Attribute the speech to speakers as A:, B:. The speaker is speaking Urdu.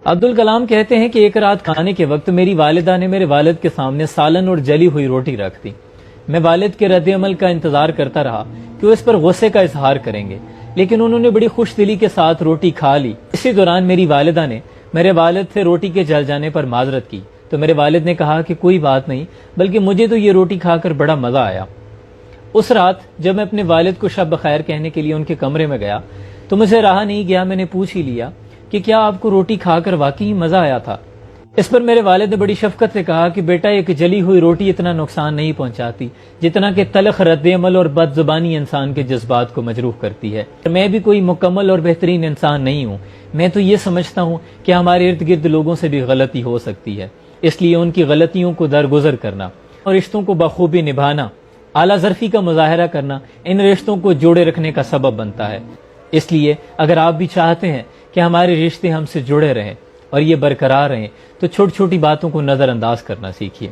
A: عبدالکلام کہتے ہیں کہ ایک رات کھانے کے وقت میری والدہ نے میرے والد کے سامنے سالن اور جلی ہوئی روٹی رکھ دی۔ میں والد کے رد عمل کا انتظار کرتا رہا کہ وہ اس پر غصے کا اظہار کریں گے، لیکن انہوں نے بڑی خوش دلی کے ساتھ روٹی کھا لی۔ اسی دوران میری والدہ نے میرے والد سے روٹی کے جل جانے پر معذرت کی تو میرے والد نے کہا کہ کوئی بات نہیں، بلکہ مجھے تو یہ روٹی کھا کر بڑا مزہ آیا۔ اس رات جب میں اپنے والد کو شب بخیر کہنے کے لیے ان کے کمرے میں گیا تو مجھے رہا نہیں گیا، میں نے پوچھ ہی لیا کہ کیا آپ کو روٹی کھا کر واقعی مزہ آیا تھا؟ اس پر میرے والد نے بڑی شفقت سے کہا کہ بیٹا، ایک جلی ہوئی روٹی اتنا نقصان نہیں پہنچاتی جتنا کہ تلخ رد عمل اور بد زبانی انسان کے جذبات کو مجروح کرتی ہے۔ میں بھی کوئی مکمل اور بہترین انسان نہیں ہوں، میں تو یہ سمجھتا ہوں کہ ہمارے ارد گرد لوگوں سے بھی غلطی ہو سکتی ہے، اس لیے ان کی غلطیوں کو درگزر کرنا اور رشتوں کو بخوبی نبھانا، اعلیٰ ظرفی کا مظاہرہ کرنا ان رشتوں کو جوڑے رکھنے کا سبب بنتا ہے۔ اس لیے اگر آپ بھی چاہتے ہیں کہ ہمارے رشتے ہم سے جڑے رہیں اور یہ برقرار رہیں تو چھوٹی چھوٹی باتوں کو نظر انداز کرنا سیکھیے۔